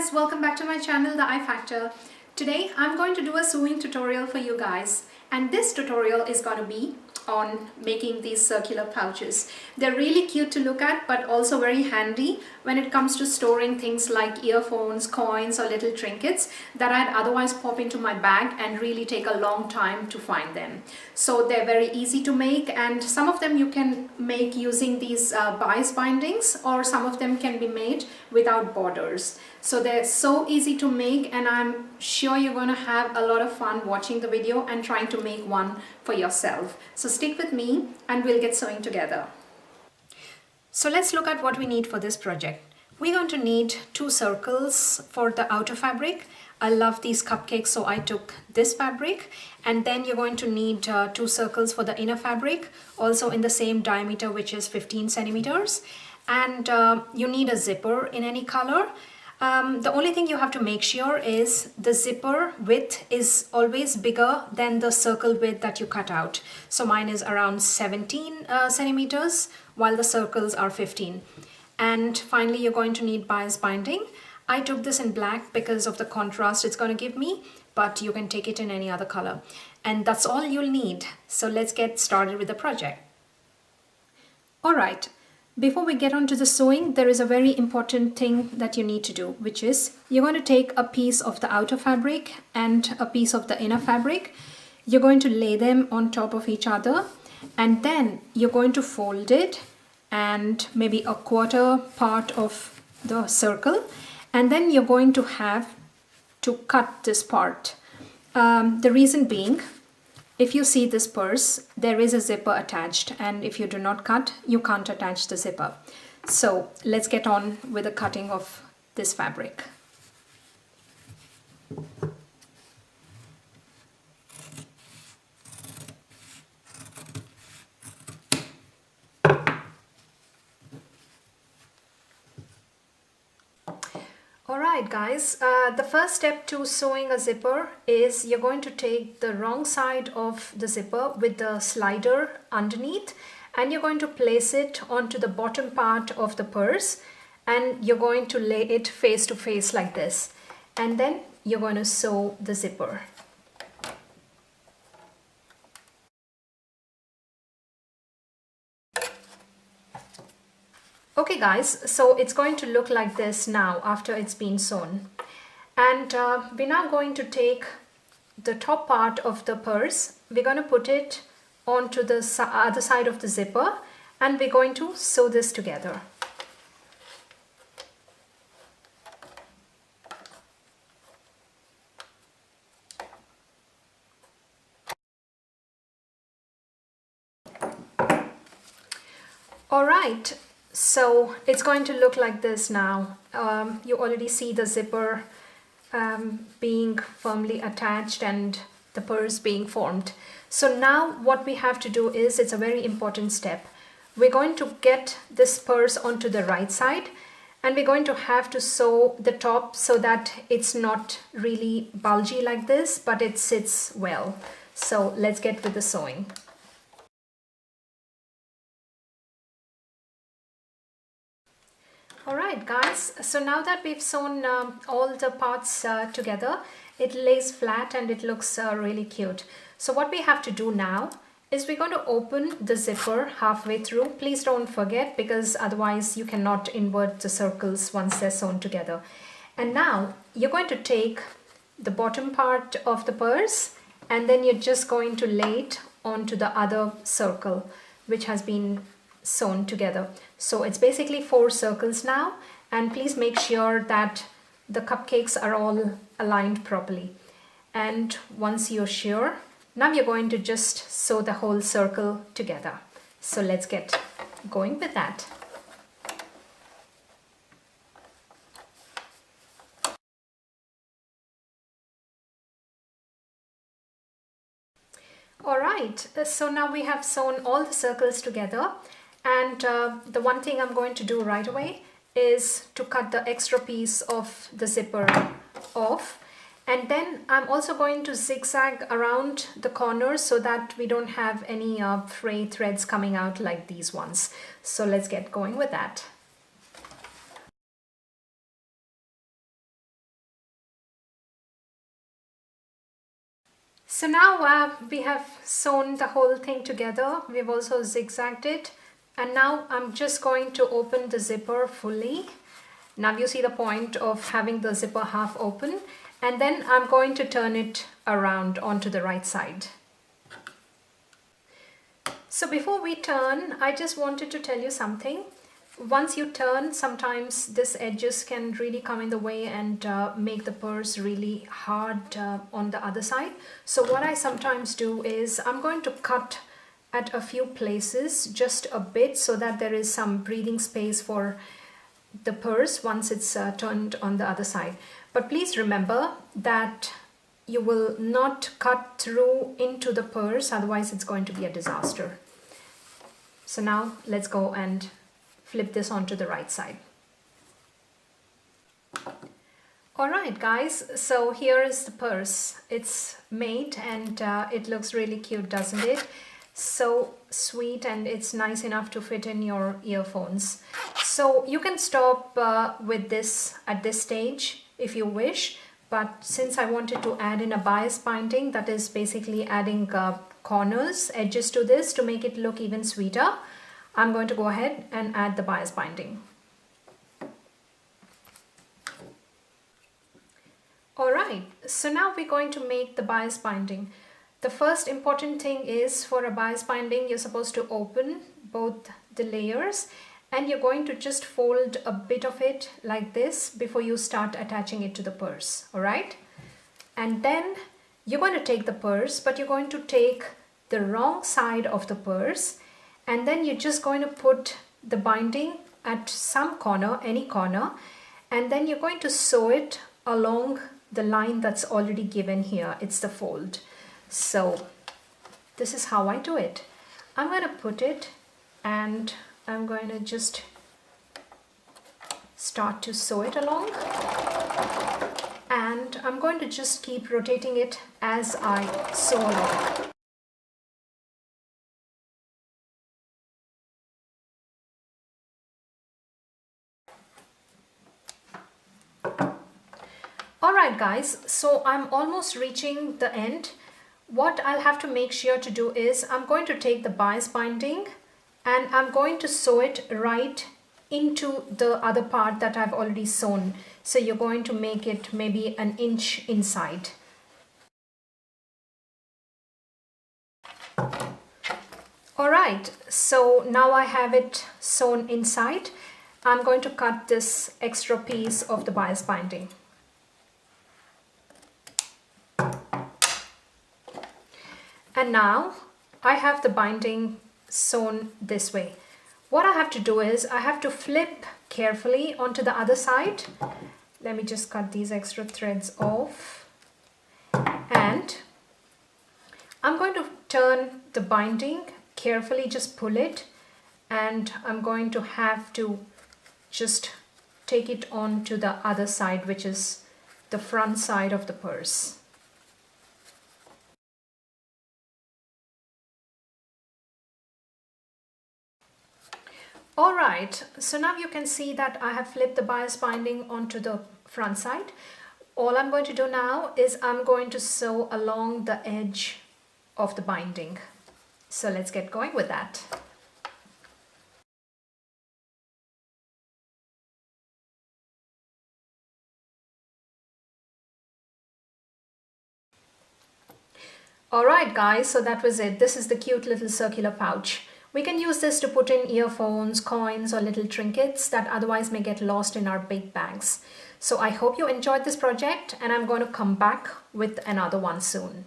guys, welcome back to my channel, The I Factor. Today I'm going to do a sewing tutorial for you guys, and this tutorial is going to be on making these circular pouches. They're really cute to look at, but also very handy when it comes to storing things like earphones, coins or little trinkets that I'd otherwise pop into my bag and really take a long time to find them. So they're very easy to make, and some of them you can make using these bias bindings, or some of them can be made without borders. So they're so easy to make, and I'm sure you're going to have a lot of fun watching the video and trying to make one for yourself. So stick with me and we'll get sewing together. So let's look at what we need for this project. We're going to need 2 circles for the outer fabric. I love these cupcakes, so I took this fabric. And then you're going to need 2 circles for the inner fabric, also in the same diameter, which is 15 centimeters. And you need a zipper in any color. The only thing you have to make sure is the zipper width is always bigger than the circle width that you cut out. So mine is around 17 centimeters, while the circles are 15. And finally, you're going to need bias binding. I took this in black because of the contrast it's going to give me, but you can take it in any other color. And that's all you'll need. So let's get started with the project. All right. Before we get on to the sewing, there is a very important thing that you need to do, which is you're going to take a piece of the outer fabric and a piece of the inner fabric. You're going to lay them on top of each other, and then you're going to fold it and maybe a quarter part of the circle, and then you're going to have to cut this part. The reason being, if you see this purse, there is a zipper attached, and if you do not cut, you can't attach the zipper. So let's get on with the cutting of this fabric. Alright guys, the first step to sewing a zipper is you're going to take the wrong side of the zipper with the slider underneath, and you're going to place it onto the bottom part of the purse, and you're going to lay it face to face like this, and then you're going to sew the zipper. Okay guys, so it's going to look like this now after it's been sewn. And we're now going to take the top part of the purse, we're going to put it onto the other side of the zipper, and we're going to sew this together. Alright. So it's going to look like this now. You already see the zipper being firmly attached and the purse being formed. So now what we have to do is, it's a very important step. We're going to get this purse onto the right side, and we're going to have to sew the top so that it's not really bulgy like this, but it sits well. So let's get with the sewing. Alright guys, so now that we've sewn all the parts together, it lays flat and it looks really cute. So what we have to do now is we're going to open the zipper halfway through. Please don't forget, because otherwise you cannot invert the circles once they're sewn together. And now you're going to take the bottom part of the purse, and then you're just going to lay it onto the other circle which has been sewn together. So it's basically 4 circles now, and please make sure that the cupcakes are all aligned properly. And once you're sure, now you're going to just sew the whole circle together. So let's get going with that. Alright, so now we have sewn all the circles together. And the one thing I'm going to do right away is to cut the extra piece of the zipper off. And then I'm also going to zigzag around the corners so that we don't have any fray threads coming out like these ones. So let's get going with that. So now we have sewn the whole thing together. We've also zigzagged it. And now I'm just going to open the zipper fully. Now you see the point of having the zipper half open. And then I'm going to turn it around onto the right side. So before we turn, I just wanted to tell you something. Once you turn, sometimes this edges can really come in the way and make the purse really hard on the other side. So what I sometimes do is I'm going to cut at a few places just a bit so that there is some breathing space for the purse once it's turned on the other side. But please remember that you will not cut through into the purse, otherwise it's going to be a disaster. So now let's go and flip this onto the right side. Alright guys, so here is the purse. It's made and it looks really cute, doesn't it? So sweet, and it's nice enough to fit in your earphones. So you can stop with this at this stage if you wish, but since I wanted to add in a bias binding, that is basically adding corners, edges to this to make it look even sweeter, I'm going to go ahead and add the bias binding. Alright, so now we're going to make the bias binding. The first important thing is, for a bias binding, you're supposed to open both the layers and you're going to just fold a bit of it like this before you start attaching it to the purse. Alright? And then you're going to take the purse, but you're going to take the wrong side of the purse, and then you're just going to put the binding at some corner, any corner, and then you're going to sew it along the line that's already given here. It's the fold. So this is how I do it. I'm going to put it and I'm going to just start to sew it along, and I'm going to just keep rotating it as I sew along. Alright guys, so I'm almost reaching the end. What I'll have to make sure to do is I'm going to take the bias binding and I'm going to sew it right into the other part that I've already sewn. So you're going to make it maybe an inch inside. Alright, so now I have it sewn inside. I'm going to cut this extra piece of the bias binding. And now I have the binding sewn this way. What I have to do is I have to flip carefully onto the other side. Let me just cut these extra threads off. And I'm going to turn the binding carefully, just pull it, and I'm going to have to just take it on to the other side, which is the front side of the purse. Alright, so now you can see that I have flipped the bias binding onto the front side. All I'm going to do now is I'm going to sew along the edge of the binding. So let's get going with that. Alright guys, so that was it. This is the cute little circular pouch. We can use this to put in earphones, coins, or little trinkets that otherwise may get lost in our big bags. So I hope you enjoyed this project, and I'm going to come back with another one soon.